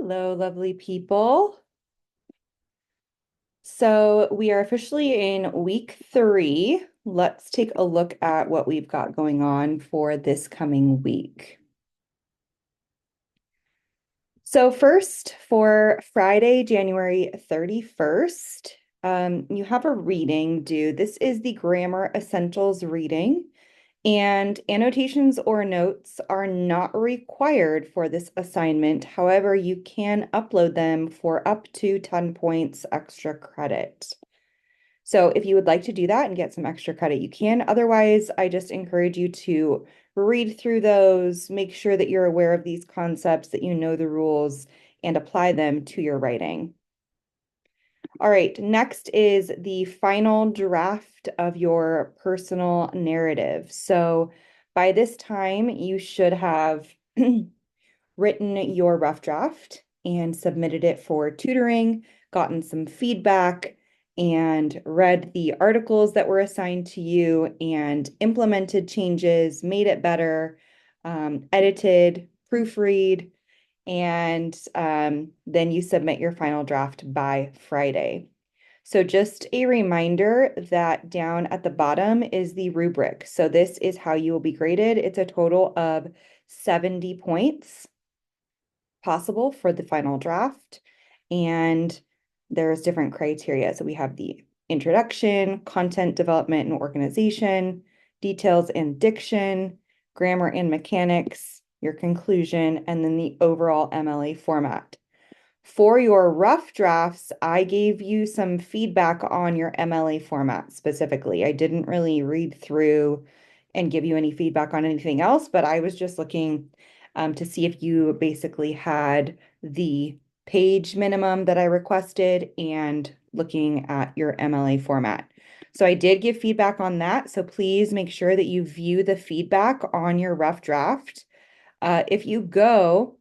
Hello, lovely people. So we are officially in week 3. Let's take a look at what we've got going on for this coming week. So first, for Friday, January 31st, you have a reading due. This is the Grammar Essentials reading. And annotations or notes are not required for this assignment. However, you can upload them for up to 10 points extra credit. So if you would like to do that and get some extra credit, you can. Otherwise, I just encourage you to read through those, make sure that you're aware of these concepts, that you know the rules, and apply them to your writing. All right, next is the final draft of your personal narrative. So by this time, you should have written your rough draft and submitted it for tutoring, gotten some feedback, and read the articles that were assigned to you and implemented changes, made it better, edited, proofread, and then you submit your final draft by Friday. So just a reminder that down at the bottom is the rubric. So this is how you will be graded. It's a total of 70 points possible for the final draft. And there's different criteria. So we have the introduction, content development and organization, details and diction, grammar and mechanics, your conclusion, and then the overall MLA format. For your rough drafts, I gave you some feedback on your MLA format specifically. I didn't really read through and give you any feedback on anything else, but I was just looking to see if you basically had the page minimum that I requested and looking at your MLA format. So I did give feedback on that. So please make sure that you view the feedback on your rough draft. If you go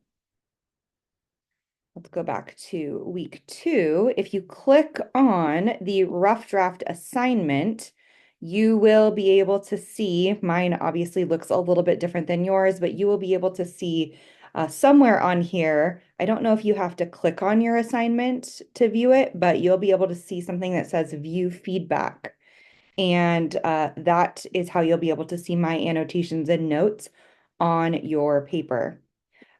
Let's go back to week 2. If you click on the rough draft assignment, you will be able to see, mine obviously looks a little bit different than yours, but you will be able to see somewhere on here. I don't know if you have to click on your assignment to view it, but you'll be able to see something that says view feedback. And that is how you'll be able to see my annotations and notes on your paper.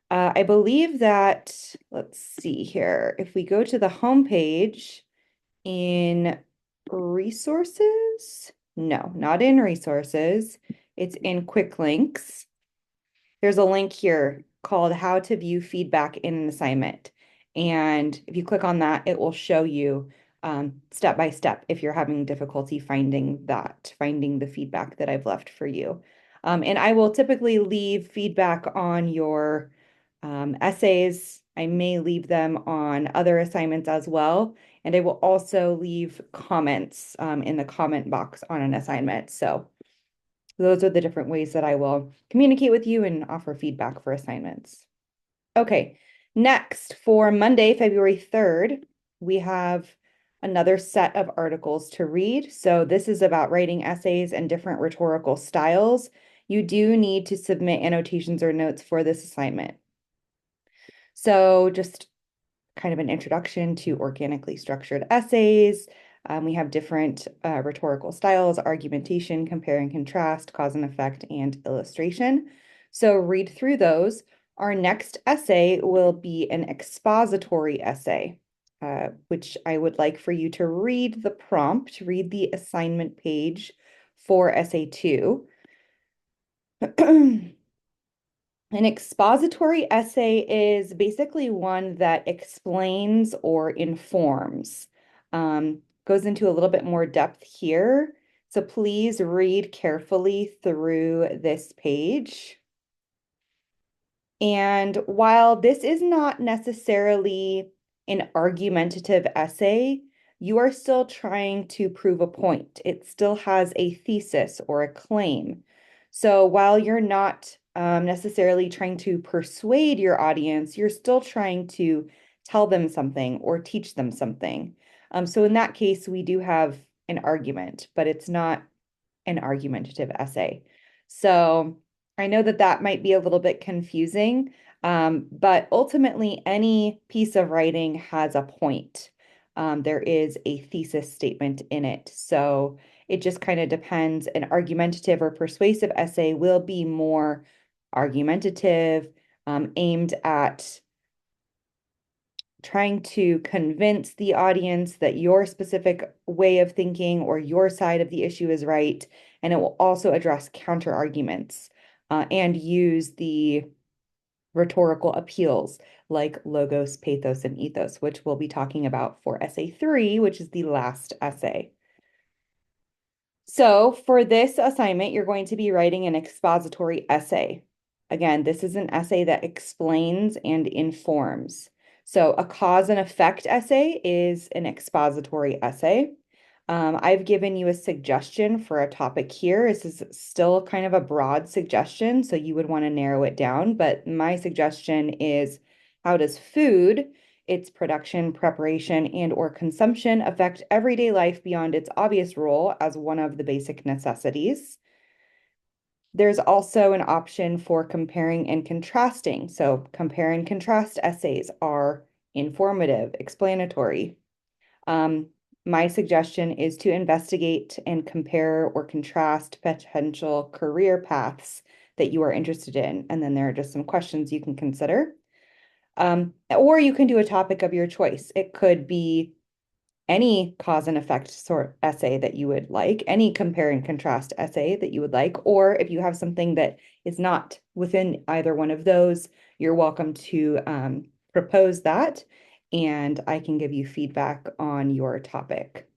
I believe that, let's see here, if we go to the home page in resources, no, not in resources, it's in quick links. There's a link here called How to View Feedback in an Assignment. And if you click on that, it will show you step by step if you're having difficulty finding the feedback that I've left for you. And I will typically leave feedback on your essays. I may leave them on other assignments as well. And I will also leave comments in the comment box on an assignment. So those are the different ways that I will communicate with you and offer feedback for assignments. Okay, next for Monday, February 3rd, we have another set of articles to read. So this is about writing essays and different rhetorical styles. You do need to submit annotations or notes for this assignment. So just kind of an introduction to organically structured essays. We have different rhetorical styles, argumentation, compare and contrast, cause and effect, and illustration. So read through those. Our next essay will be an expository essay, which I would like for you to read the prompt, read the assignment page for essay 2. An expository essay is basically one that explains or informs. Goes into a little bit more depth here. So please read carefully through this page. And while this is not necessarily an argumentative essay, you are still trying to prove a point. It still has a thesis or a claim. So while you're not necessarily trying to persuade your audience, you're still trying to tell them something or teach them something. So in that case, we do have an argument, but it's not an argumentative essay. So I know that that might be a little bit confusing. But ultimately, any piece of writing has a point. There is a thesis statement in it. So it just kind of depends. An argumentative or persuasive essay will be more argumentative, aimed at trying to convince the audience that your specific way of thinking or your side of the issue is right. And it will also address counter arguments and use the rhetorical appeals like logos, pathos, and ethos, which we'll be talking about for essay 3, which is the last essay. So for this assignment, you're going to be writing an expository essay. Again, this is an essay that explains and informs. So a cause and effect essay is an expository essay. I've given you a suggestion for a topic here. This is still kind of a broad suggestion, so you would want to narrow it down. But my suggestion is, how does food, its production, preparation, and or consumption affect everyday life beyond its obvious role as one of the basic necessities? There's also an option for comparing and contrasting. So compare and contrast essays are informative, explanatory. Um, my suggestion is to investigate and compare or contrast potential career paths that you are interested in. And then there are just some questions you can consider. Or you can do a topic of your choice. It could be any cause and effect sort essay that you would like, any compare and contrast essay that you would like, or if you have something that is not within either one of those, you're welcome to propose that, and I can give you feedback on your topic.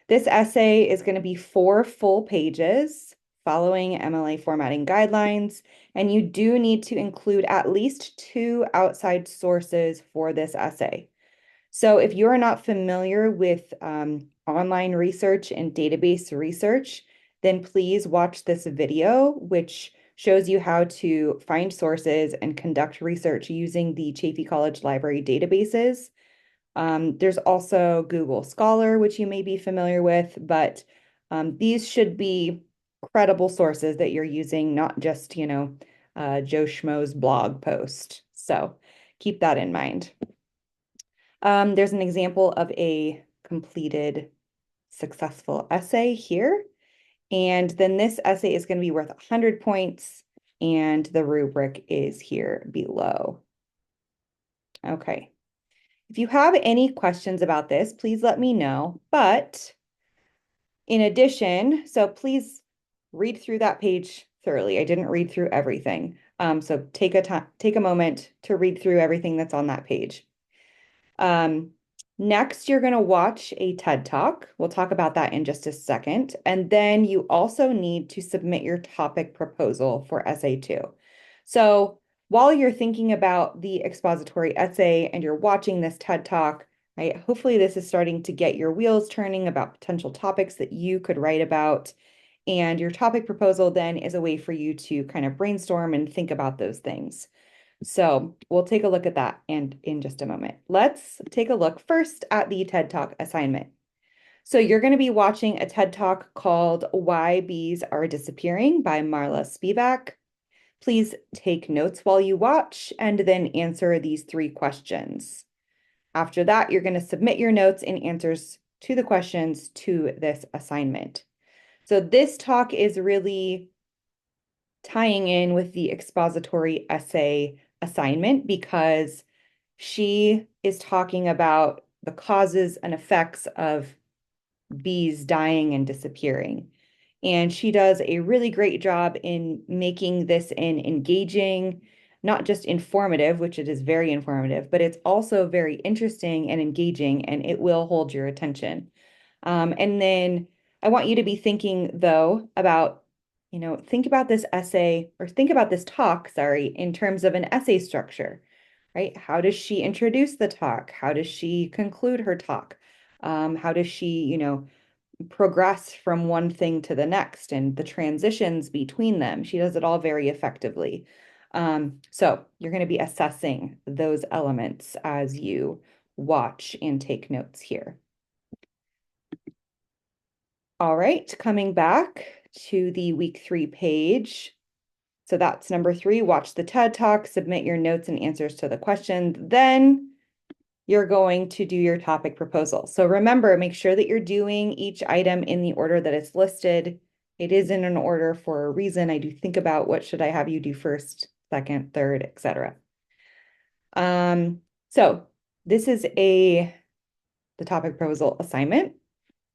This essay is going to be 4 full pages following MLA formatting guidelines, and you do need to include at least 2 outside sources for this essay. So if you're not familiar with online research and database research, then please watch this video, which shows you how to find sources and conduct research using the Chaffey College Library databases. There's also Google Scholar, which you may be familiar with, but these should be credible sources that you're using, not just, Joe Schmo's blog post. So keep that in mind. There's an example of a completed successful essay here. And then this essay is going to be worth 100 points, and the rubric is here below. Okay. If you have any questions about this, please let me know. But in addition, so please read through that page thoroughly. I didn't read through everything. So take a moment to read through everything that's on that page. Next, you're going to watch a TED Talk. We'll talk about that in just a second. And then you also need to submit your topic proposal for essay 2. So while you're thinking about the expository essay and you're watching this TED Talk, right, hopefully this is starting to get your wheels turning about potential topics that you could write about. And your topic proposal then is a way for you to kind of brainstorm and think about those things. So we'll take a look at that and in just a moment. Let's take a look first at the TED Talk assignment. So you're going to be watching a TED Talk called Why Bees Are Disappearing by Marla Spivak. Please take notes while you watch and then answer these 3 questions. After that, you're going to submit your notes and answers to the questions to this assignment. So this talk is really tying in with the expository essay assignment because she is talking about the causes and effects of bees dying and disappearing. And she does a really great job in making this an engaging, not just informative, which it is very informative, but it's also very interesting and engaging, and it will hold your attention. And then I want you to be thinking, though, about, think about this essay or think about this talk, sorry, in terms of an essay structure, right? How does she introduce the talk? How does she conclude her talk? How does she, progress from one thing to the next and the transitions between them? She does it all very effectively. So you're going to be assessing those elements as you watch and take notes here. All right, coming back to the week 3 page. So that's number 3, watch the TED Talk, submit your notes and answers to the questions. Then you're going to do your topic proposal. So remember, make sure that you're doing each item in the order that it's listed. It is in an order for a reason. I do think about what should I have you do first, second, third, etc. So this is the topic proposal assignment.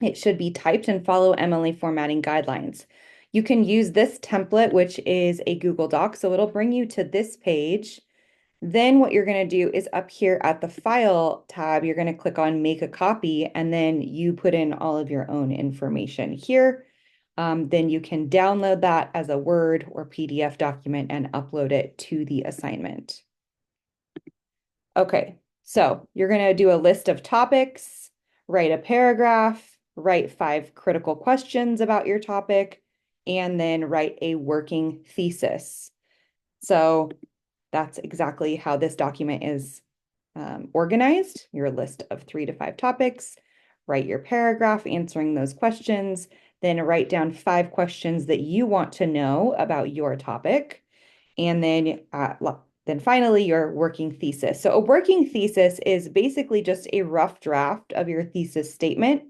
It should be typed and follow MLA formatting guidelines. You can use this template, which is a Google Doc. So it'll bring you to this page. Then what you're going to do is up here at the File tab, you're going to click on Make a Copy, and then you put in all of your own information here. Then you can download that as a Word or PDF document and upload it to the assignment. Okay, so you're going to do a list of topics, write a paragraph, write 5 critical questions about your topic, and then write a working thesis. So that's exactly how this document is organized. Your list of 3 to 5 topics, write your paragraph answering those questions, then write down 5 questions that you want to know about your topic, and then finally your working thesis. So a working thesis is basically just a rough draft of your thesis statement,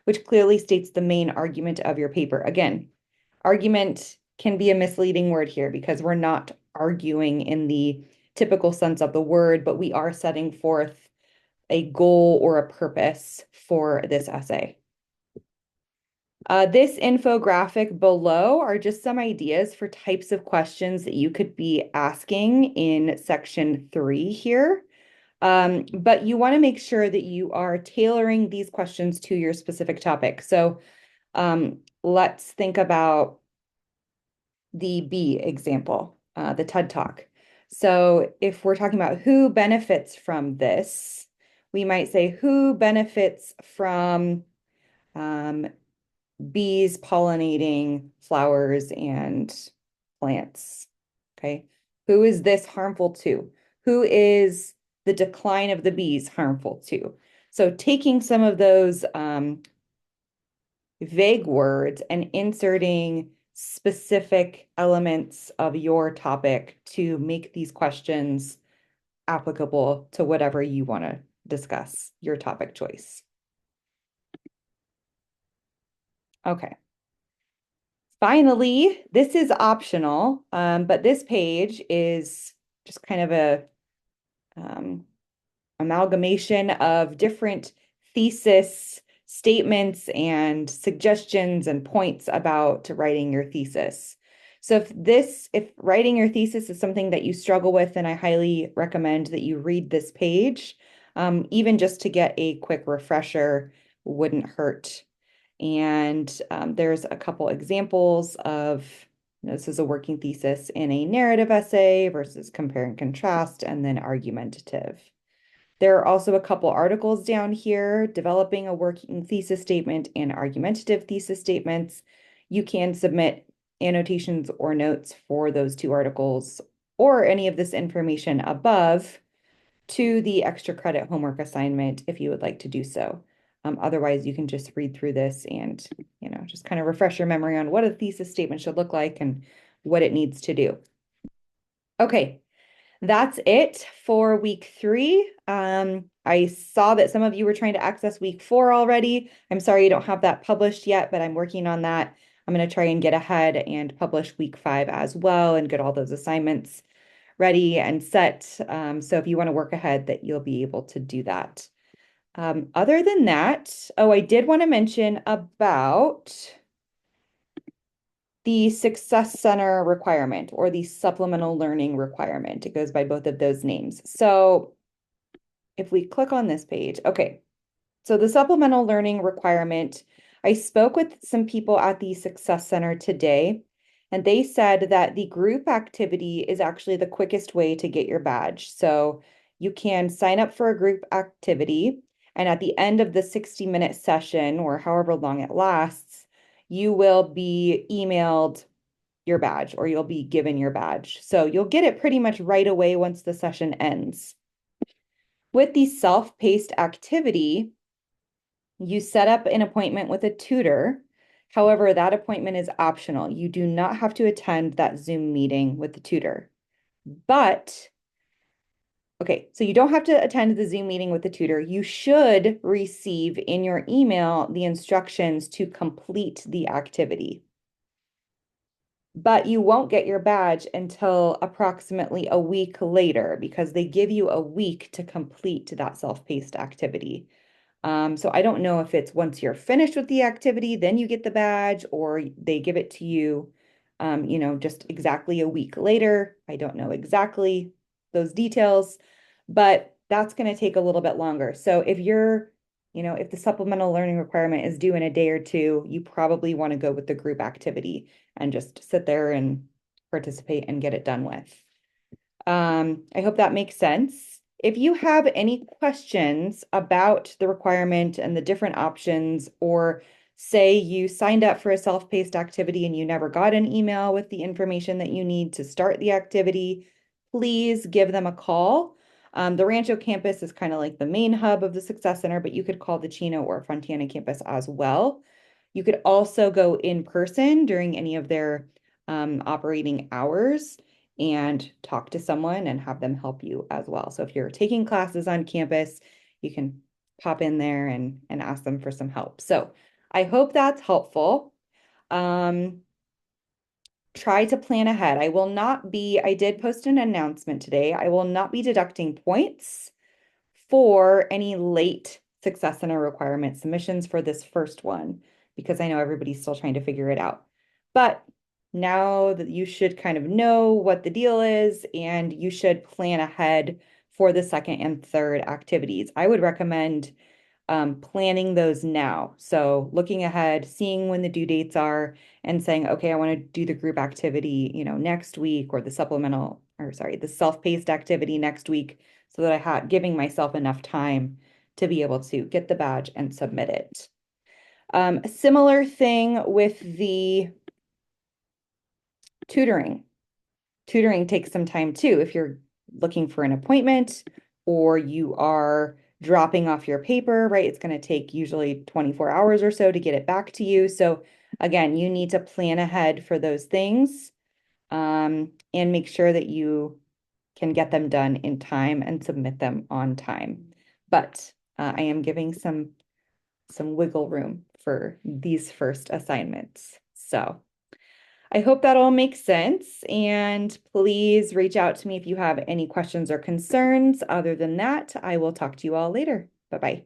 which clearly states the main argument of your paper. Again, argument can be a misleading word here because we're not arguing in the typical sense of the word, but we are setting forth a goal or a purpose for this essay. This infographic below are just some ideas for types of questions that you could be asking in section 3 here. But you want to make sure that you are tailoring these questions to your specific topic. So let's think about the B example, the TED Talk. So if we're talking about who benefits from this, we might say who benefits from bees pollinating flowers and plants. Okay. Who is this harmful to? Who is the decline of the bees harmful to? So taking some of those vague words and inserting specific elements of your topic to make these questions applicable to whatever you want to discuss, your topic choice. Okay. Finally, this is optional, but this page is just kind of a amalgamation of different thesis statements and suggestions and points about writing your thesis. So if writing your thesis is something that you struggle with, then I highly recommend that you read this page. Even just to get a quick refresher wouldn't hurt. And there's a couple examples of, this is a working thesis in a narrative essay versus compare and contrast, and then argumentative. There are also a couple articles down here, developing a working thesis statement and argumentative thesis statements. You can submit annotations or notes for those 2 articles or any of this information above to the extra credit homework assignment if you would like to do so. Otherwise, you can just read through this and, just kind of refresh your memory on what a thesis statement should look like and what it needs to do. Okay, that's it for week 3. I saw that some of you were trying to access week 4 already. I'm sorry you don't have that published yet, but I'm working on that. I'm going to try and get ahead and publish week 5 as well and get all those assignments ready and set. So if you want to work ahead, that you'll be able to do that. Other than that, I did want to mention about the Success Center requirement or the supplemental learning requirement. It goes by both of those names. So if we click on this page, okay. So the supplemental learning requirement, I spoke with some people at the Success Center today, and they said that the group activity is actually the quickest way to get your badge. So you can sign up for a group activity, and at the end of the 60-minute session, or however long it lasts, you will be emailed your badge or you'll be given your badge. So you'll get it pretty much right away once the session ends. With the self-paced activity, you set up an appointment with a tutor However, that appointment is optional. You do not have to attend that Zoom meeting with the tutor. But, okay, so you don't have to attend the Zoom meeting with the tutor. You should receive in your email the instructions to complete the activity. But you won't get your badge until approximately a week later because they give you a week to complete that self-paced activity. So I don't know if it's once you're finished with the activity, then you get the badge, or they give it to you, just exactly a week later. I don't know exactly those details, but that's going to take a little bit longer. So if the supplemental learning requirement is due in a day or two, you probably want to go with the group activity and just sit there and participate and get it done with. I hope that makes sense. If you have any questions about the requirement and the different options, or say you signed up for a self-paced activity and you never got an email with the information that you need to start the activity, please give them a call. The Rancho campus is kind of like the main hub of the Success Center, but you could call the Chino or Fontana campus as well. You could also go in person during any of their operating hours and talk to someone and have them help you as well. So if you're taking classes on campus, you can pop in there and ask them for some help. So I hope that's helpful. Um, Try to plan ahead. I did post an announcement today. I will not be deducting points for any late Success Center requirement submissions for this first one, because I know everybody's still trying to figure it out. But now that you should kind of know what the deal is, and you should plan ahead for the second and third activities. I would recommend planning those now. So looking ahead, seeing when the due dates are, and saying, okay, I want to do the group activity, next week, or the self-paced activity next week, so that I had giving myself enough time to be able to get the badge and submit it. A similar thing with the tutoring. Tutoring takes some time too. If you're looking for an appointment or you are dropping off your paper, right? It's going to take usually 24 hours or so to get it back to you. So again, you need to plan ahead for those things, and make sure that you can get them done in time and submit them on time. But I am giving some wiggle room for these first assignments. So I hope that all makes sense. And please reach out to me if you have any questions or concerns. Other than that, I will talk to you all later. Bye-bye.